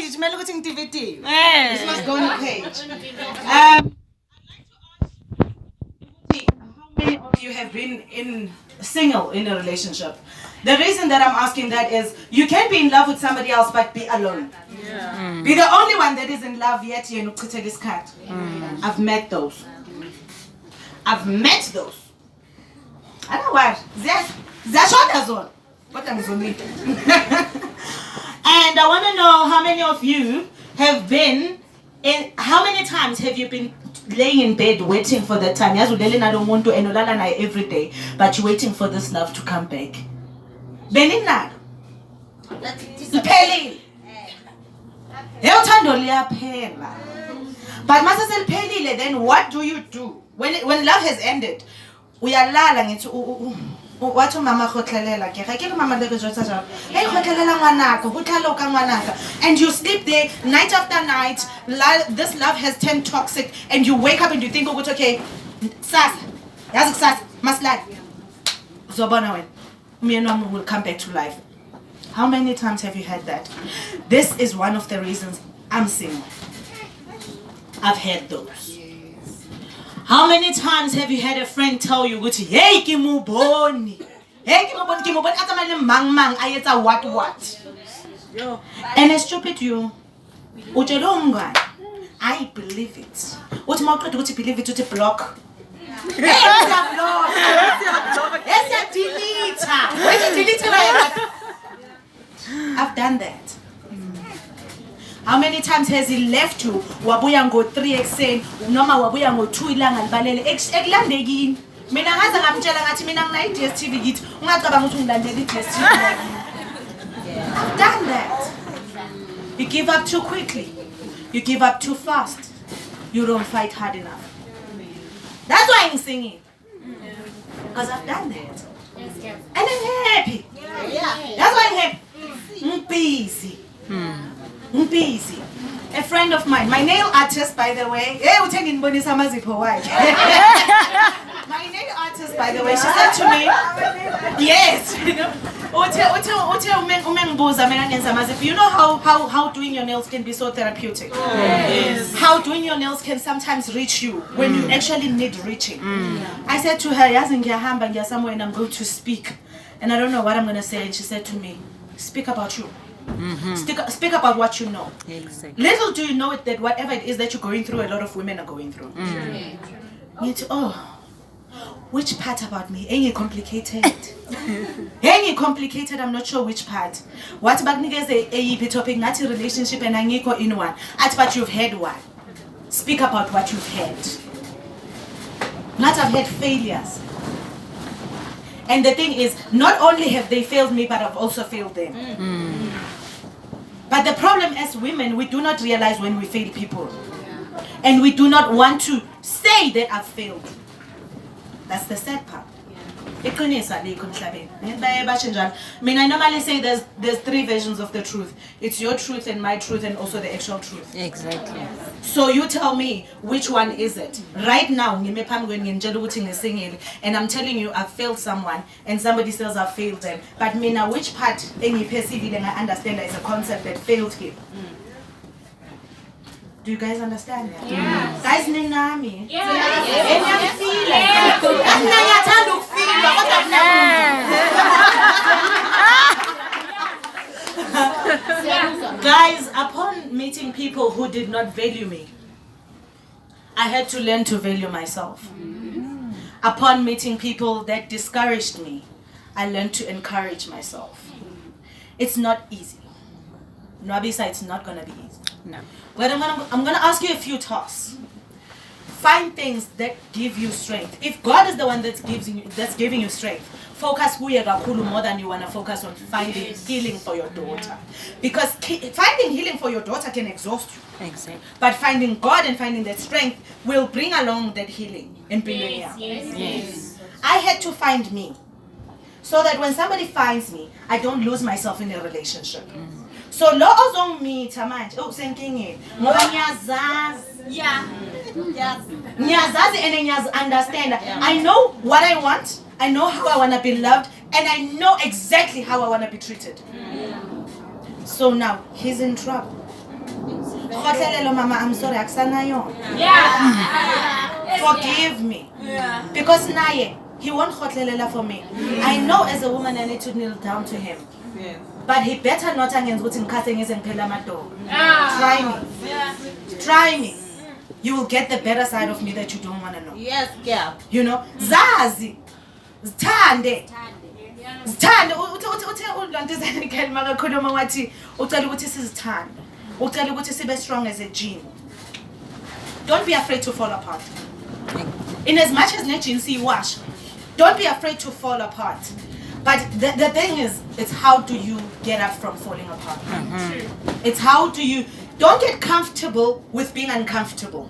page. Kumele ukuthi ngidivide. This must go on the page. How many of you have been single in a relationship? The reason that I'm asking that is you can be in love with somebody else but be alone. Yeah. Be the only one that is in love yet you know this card. I've met those. I don't know what. That's all. What I'm zooming. And I want to know how many of you have been in. How many times have you been laying in bed waiting for that time? I don't want to every day, but you're waiting for this love to come back. Beninado. Pelile. But mase pelile, then what do you do? When love has ended, we are lying into what mama khotlelela ke ga ke mama le go jotsa jalo hey khotlelela ngwanaka go tlhalo ka ngwanaka and you sleep there night after night. This love has turned toxic and you wake up and you think oh okay sasa yazi kusasa maslala uzobona wena umyeni will come back to life. How many times have you had that? This is one of the reasons I'm single. I've had those. How many times have you had a friend tell you, hey, kimuboni. Hey, kimuboni, akamale mang, ayeta what? And it's stupid you. I believe it. What more could you believe it to block? Yes, delete. I've done that. How many times has he left you? Wabuya ngo 3 exen, noma wabuya ngo 2 ilanga libalele. Ekulandekini. Mina ngaze ngamtshela ngathi mina ngina DStv kithi. Ungacabanga ukuthi ngilandela iDStv. I've done that. You give up too quickly. You give up too fast. You don't fight hard enough. That's why I'm singing. Because I've done that. And I'm happy. That's why I'm happy. I'm busy. A friend of mine, my nail artist, by the way. My nail artist, by the way, she said to me, yes. You know how doing your nails can be so therapeutic. Yes. How doing your nails can sometimes reach you when you actually need reaching. I said to her, somewhere and I'm going to speak. And I don't know what I'm going to say. And she said to me, speak about you. Speak about what you know. Exactly. Little do you know it that whatever it is that you're going through, a lot of women are going through. Which part about me? Any complicated? Any complicated? I'm not sure which part. What about niggas a topic not a relationship and I in one. But you've had one. Speak about what you've had. Not I've had failures. And the thing is, not only have they failed me, but I've also failed them. But the problem as women, we do not realize when we fail people. And we do not want to say that I've failed. That's the sad part. I mean, I normally say there's 3 versions of the truth. It's your truth and my truth and also the actual truth. Exactly. So you tell me which one is it. Right now, and I'm telling you I've failed someone and somebody says I've failed them. But Mina, which part any perceive it and I understand that is a concept that failed him. Do you guys understand that? Yes. Guys, Ninami. Guys, upon meeting people who did not value me, I had to learn to value myself. Upon meeting people that discouraged me, I learned to encourage myself. It's not easy. Nwabisa, it's not going to be easy. No. But I'm gonna ask you a few tasks. Find things that give you strength. If God is the one that's giving you strength, focus more than you wanna focus on finding healing for your daughter. Because finding healing for your daughter can exhaust you. Exactly. But finding God and finding that strength will bring along that healing in Yes. I had to find me, so that when somebody finds me, I don't lose myself in a relationship. So lo ozongitha manje usenkinge ngoba ngiyazazi ngiyazazi and understand. I know what I want, I know how I want to be loved, and I know exactly how I want to be treated. So now he's in trouble. Khotlelelo mama, I'm sorry, akusanayo. Forgive me. Because naye, he won't khotlelela for me. I know as a woman I need to kneel down to him. But he better not angenza ukuthi ngikhase ngize ngiphela amadolo. Try me. Try me. You will get the better side of me that you don't want to know. Yes, girl. You know? Zazi. Zithande. Zithande. Uthe ulandizani kalima kakhuluma wathi ucela ukuthi sizithande. Ucela ukuthi sibe strong as a gene. Don't be afraid to fall apart. In as much as jeans you wash, don't be afraid to fall apart. But the thing is, it's how do you get up from falling apart? It's how do you, don't get comfortable with being uncomfortable.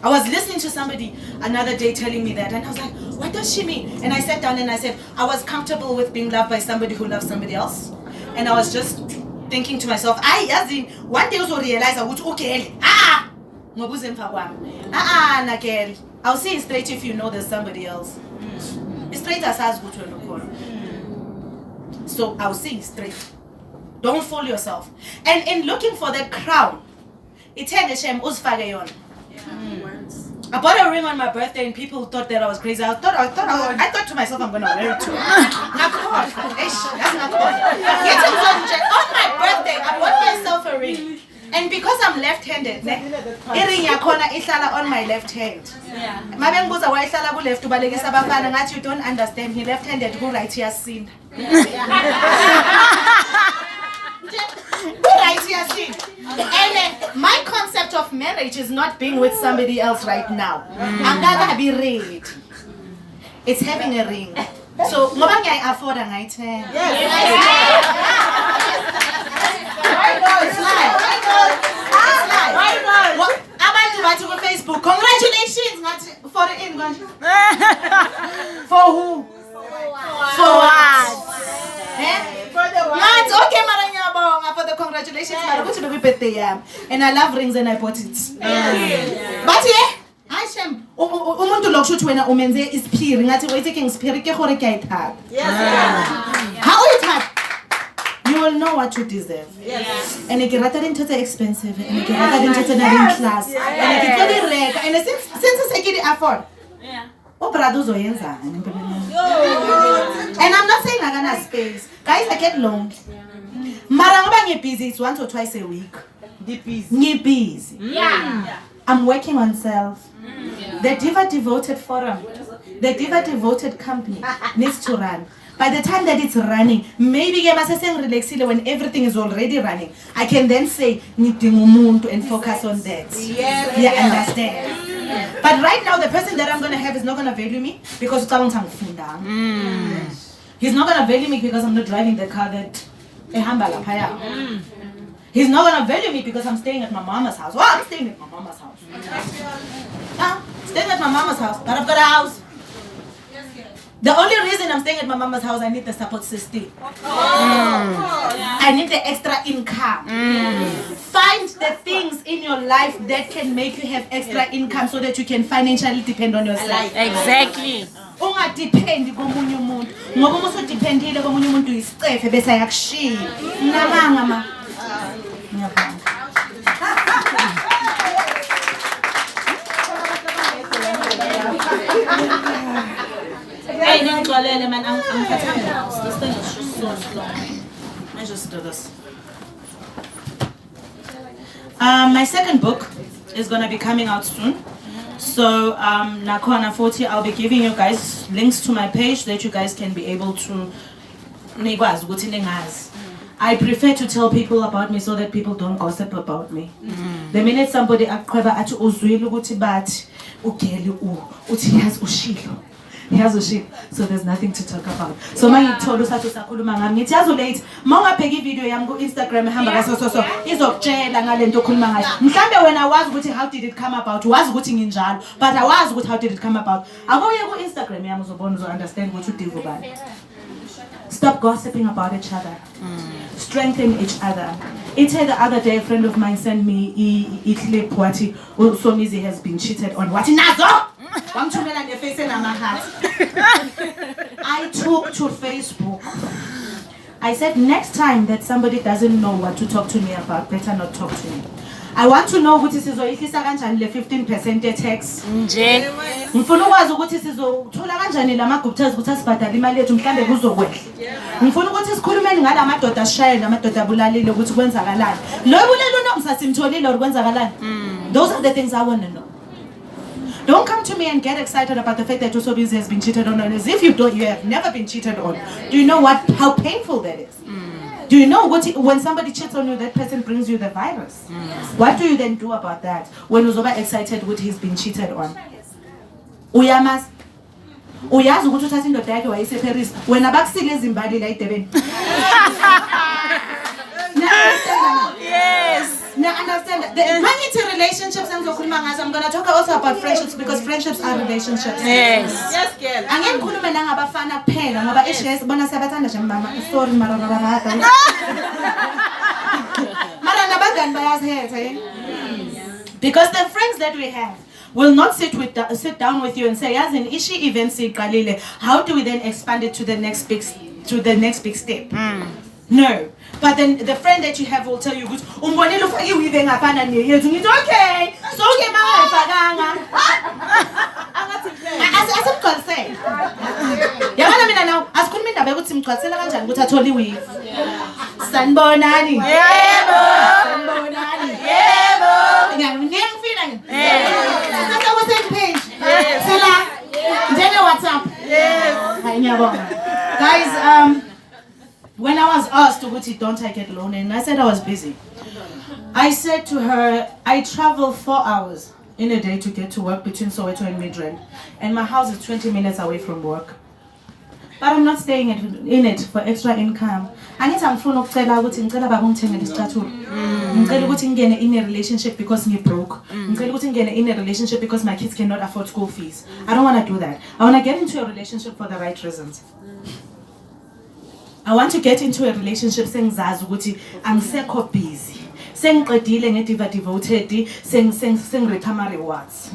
I was listening to somebody another day telling me that, and I was like, what does she mean? And I sat down and I said, I was comfortable with being loved by somebody who loves somebody else. And I was just thinking to myself, one day I will realize I would, okay, Nakel. I'll see it straight if you know there's somebody else. Straight as good to look. So I'll see straight. Don't fool yourself. And in looking for that crown, it's a shame usfagayon. I bought a ring on my birthday and people thought that I was crazy. I thought to myself I'm gonna wear it too. That's not good. On my birthday, I bought myself a ring. And because I'm left-handed, earring yakhona ihlala on my left hand. Mabengibuza why ihlala ku left ubalekisa abafana ngathi you don't understand, he left-handed ku right yasinda. And my concept of marriage is not being with somebody else right now. I'm gonna be ready. It's having a ring. So ngoba ngiyai afford ngayithenga. It's live. Abantu bathi ku Facebook, congratulations for the in. For who? For what? For the what? Okay, maranyabonga for the congratulations. And I love rings and I bought it. But Hashem, umuntu lokusho wena umenze isiphiri ngathi wayithe ngispiphiri ke gore ke ayithatha. How you type? You will know what you deserve. And if you rather into the expensive, and if you rather into the class, and if you really reg, and since I can afford, oh, brothers, and I'm not saying I'm gonna space, guys. I get loans. Maranga busy. It's once or twice a week. Busy. I'm working on self. The Diva Devoted Forum, the Diva Devoted Company needs to run. By the time that it's running, maybe when everything is already running, I can then say and focus on that. Understand. But right now, the person that I'm gonna have is not gonna value me because he's not gonna value me because I'm not driving the car that he's not gonna value me because I'm staying at my mama's house. Well, I'm staying at my mama's house. Staying at my mama's house, but I've got a house. The only reason I'm staying at my mama's house, I need the support system. I need the extra income. Find the things in your life that can make you have extra income so that you can financially depend on yourself. Exactly. Ungadependi komunye umuntu. Ngoba uma usudependile komunye umuntu isicefe bese ayakushiya. Ngiyabanga ma. Ngiyabanga. Hey, man, I'm this thing is just so slow. Let me just do this. My second book is gonna be coming out soon. So Nakona 40, I'll be giving you guys links to my page that you guys can be able to. I prefer to tell people about me so that people don't gossip about me. The minute somebody akweba athi uzwile ukuthi bathi ugeli uthi yazi ushilo. So there's nothing to talk about. So my told us to sakhuluma ngami ngithi yazi late mawungapheka ivideo yami ku Instagram ehamba ngaso izokutshela ngalento okhuluma ngayo. Mhlambe wena wazi ukuthi how did it come about? Wazi ukuthi nginjalo, but awazi ukuthi how did it come about. Akuye ku Instagram yami uzobona understand ukuthi uDiva ubani. Stop gossiping about each other. Strengthen each other. The other day, a friend of mine sent me a clip what Somizi has been cheated on. What nazo? I took to Facebook. I said next time that somebody doesn't know what to talk to me about, better not talk to me. I want to know ukuthi sizoyihlisa kanjani le 15% tax. Nje. Ngifuna ukwazi ukuthi sizothola kanjani lama-guptas ukuthi asibhadale imali yethu mhlambe kuzokwehla. Ngifuna ukuthi sikhulumeni ngala madoda ashayela namadoda abulalile ukuthi kwenzakalani. Lo bulelo nomsa simtholile ukwenzakalani. Those are the things I want to know. Don't come to me and get excited about the fact that Usobizi has been cheated on as if you have never been cheated on. Do you know how painful that is? Do you know when somebody cheats on you, that person brings you the virus? What do you then do about that when Uzoba excited with he's been cheated on? Uyamas. Uyazi ukuthi uthatha indoda yakhe wayise Paris wena bakusile ezimbali la eDurban. Yes. Now understand that when it's relationships I'm going to talk also about friendships because friendships are relationships. Yes. Yes, girl. Angeke ngikhulume la ngabafana kuphela ngoba ishe bona siyabathanda nje mama. Sorry mara baba. Mara nabangani bayazihethe. Because the friends that we have will not sit down with you and say, as in ishi even siqalile, how do we then expand it to the next big step? No. But then the friend that you have will tell you, umbonile ufake weave ngafana neyethu. Ngithi okay. So ke mama ayifakanga. Asimgcwalisele. Yabona mina nawe asikhuluma indaba yokuthi simgcwalisela kanjani ukuthi athole iweave. Sanibonani. Yebo. Sanibonani. Yebo. Ngiyangifila nje. Sasa ku same page. Sala. Njene WhatsApp. Yes. Hayi ngiyabonga. Guys, when I was asked don't I get lonely, and I said I was busy. I said to her, I travel 4 hours in a day to get to work between Soweto and Midrand, and my house is 20 minutes away from work. But I'm not staying in it for extra income. I need some phone ngicela baba ungithengele isicathulo. Ngicela ukuthi ngene in a relationship because ngi broke. Ngicela ukuthi ngene in a relationship because my kids cannot afford school fees. I don't want to do that. I want to get into a relationship for the right reasons. I want to get into a relationship sengizazi ukuthi angisekho busy. Sengiqedile ngeDiva devoted, sengirepha ama rewards.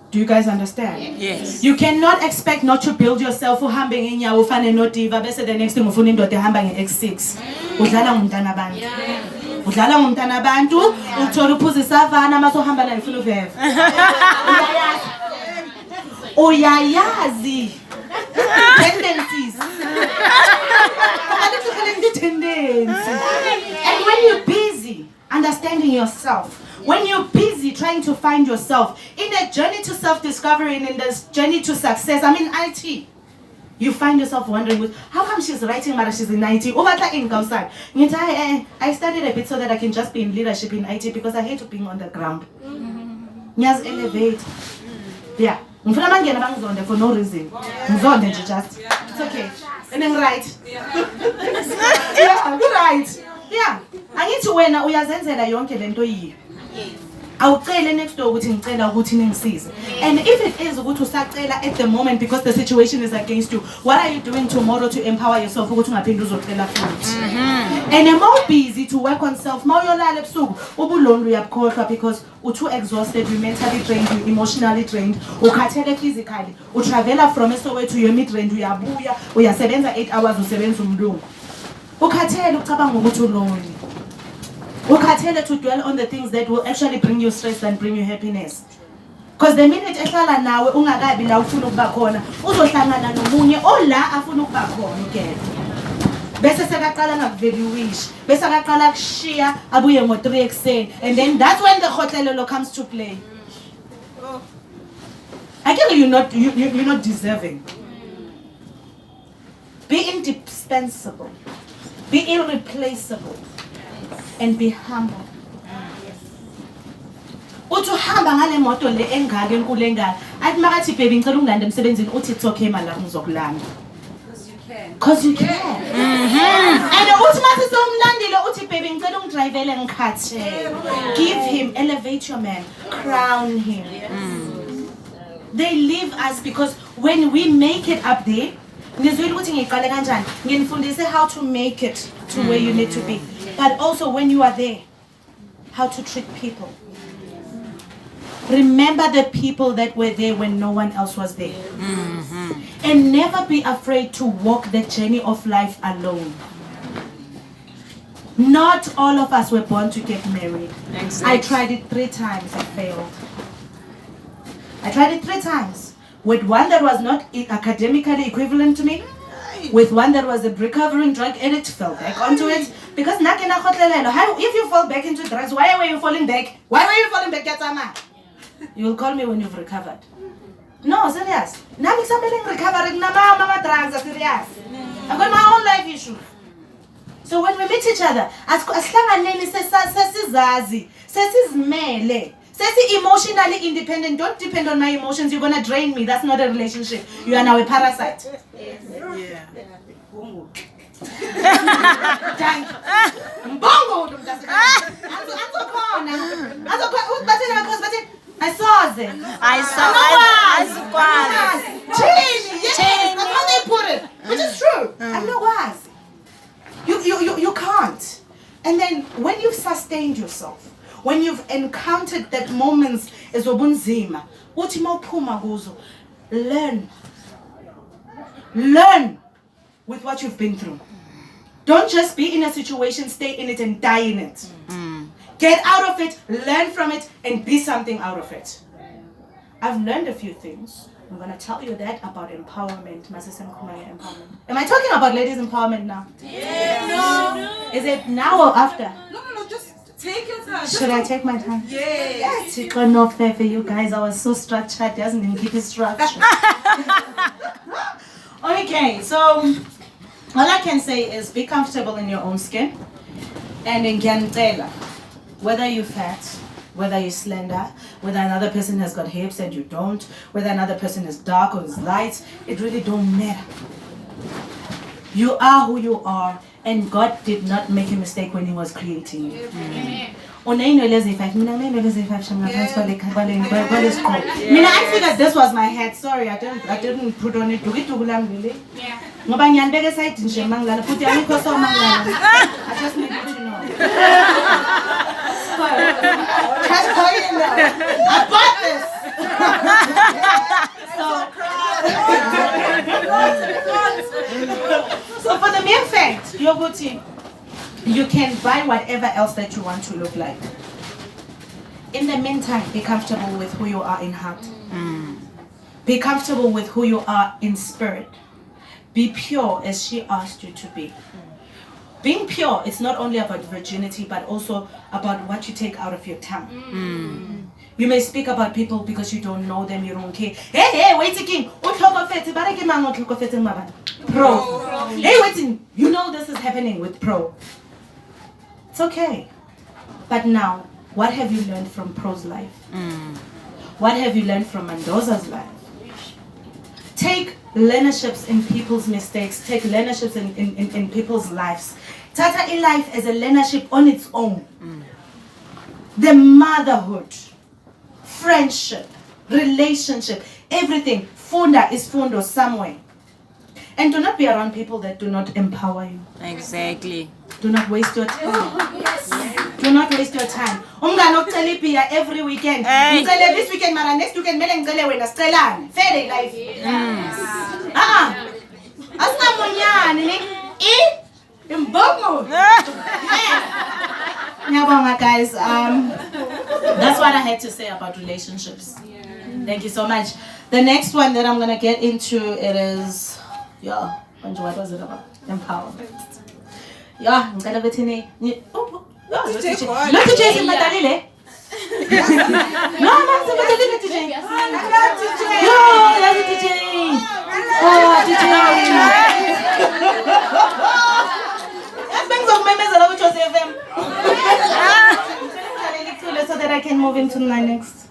Do you guys understand? Yes. You cannot expect not to build yourself uhambe ngenyawo ufane no Diva bese the next thing ufuna indoda ehamba ngeX6. Udlala ngumntana abantu. Udlala ngumntana abantu, uthola uphuza isavana mase uhamba la ufuna uveve. Uyayazi. Tendencies. And when you're busy understanding yourself, when you're busy trying to find yourself in a journey to self-discovery and in this journey to success, I mean IT, you find yourself wondering, how come she's writing but she's in IT? I studied a bit so that I can just be in leadership in IT because I hate being on the ground. Nyaz elevate. Yeah. For no reason. Just. It's okay. And then right. Yeah, you're right. Yeah. I need to win uyazenzela yonke lento yi. Awucele next door ukuthi ngicela ukuthi ningisize. And if it is ukuthi usacela at the moment because the situation is against you, what are you doing tomorrow to empower yourself ukuthi ungaphindi uzocela futhi? And I'm more busy to work on self. Mawuyolala ebusuku ubulondu uyabukhohlwa because you're too exhausted, you mentally drained, you emotionally drained, ukhathele physically. Utravela from Soweto to your Midrand uyabuya, uyasebenza 8 hours usebenza umlungu. Ukhathele ucabanga ukuthi ulonely. Ukhathele to dwell on the things that will actually bring you stress and bring you happiness. Because the minute ehlala nawe ungakabi la ufuna ukuba khona, uzohlangana nomunye ola afuna ukuba khona again. Bese sekaqala ngakuvaluish, bese akaqala kushiya abuye ngo3 ekseni, and then that's when the hotelelo comes to play. Again, you're not deserving. Be indispensable. Be irreplaceable. And be humble. Utuhamba ngale moto le engaka enkulu engaka. Athi makathi baby ngicela ungilande emsebenzini uthi it's okay mala ngizokulanda. Because you can. And uthi mase somlandile uthi baby ngicela ungidrivele ngikhathele. Give him, elevate your man, crown him. They leave us because when we make it up there, ngizwile ukuthi ngiqale kanjani, nginifundise how to make it to where you need to be. But also when you are there, how to treat people. Remember the people that were there when no one else was there. And never be afraid to walk the journey of life alone. Not all of us were born to get married. Exactly. I tried it 3 times, it failed. I tried it 3 times. With one that was not academically equivalent to me, with one that was a recovering drug addict, fell back onto it. Because if you fall back into drugs, why were you falling back? Why were you falling back, Yatsama? You will call me when you've recovered. No, serious. Now I'm recovering. Mama drugs are serious. I've got my own life issue. So when we meet each other, emotionally independent. Don't depend on my emotions. You're gonna drain me. That's not a relationship. You are now a parasite. Yeah. I saw them. I saw. Yes, that's how they put it. Which is true. I'm not wise. You can't. And then when you've sustained yourself, when you've encountered that moments as obunzima, uthi mawuphuma kuzo, learn with what you've been through. Don't just be in a situation, stay in it and die in it. Get out of it, learn from it, and be something out of it. I've learned a few things. I'm going to tell you that about empowerment. Empowerment. Am I talking about ladies' empowerment now? Yeah. No. Is it now or after? No, just take your time. Should I take my time? Yes. It was not fair for you guys. I was so structured. Doesn't even keep it structured. Okay, so all I can say is be comfortable in your own skin. And in Gantela, whether you're fat, whether you're slender, whether another person has got hips and you don't, whether another person is dark or is light, it really don't matter. You are who you are, and God did not make a mistake when He was creating you. Mina, I figured this was my head. Sorry, I didn't put on it. I just need you to know. Just so you know, I bought this. So for the mere fact, Yoguti, you can buy whatever else that you want to look like. In the meantime, be comfortable with who you are in heart. Be comfortable with who you are in spirit. Be pure as she asked you to be. Being pure, it's not only about virginity, but also about what you take out of your tongue. You may speak about people because you don't know them, you don't care. Hey, wait a king. Pro. Hey, waiting. You know this is happening with pro. It's okay. But now, what have you learned from pro's life? What have you learned from Mendoza's life? Take learnerships in people's mistakes. Take learnerships in people's lives. Tata in life as a learnership on its own. The motherhood, friendship, relationship, everything. Funda is fundo somewhere. And do not be around people that do not empower you. Exactly. Do not waste your time. Do not waste your time. Every weekend. This weekend, Mara, next weekend, fair life. Guys, that's what I had to say about relationships. Thank you so much. The next one that I'm gonna get into, it is, what was it about? Empowerment. I'm gonna get in it. Look to Jason Matalile. No, I'm not Matalile to Jane. So that I can move into my next.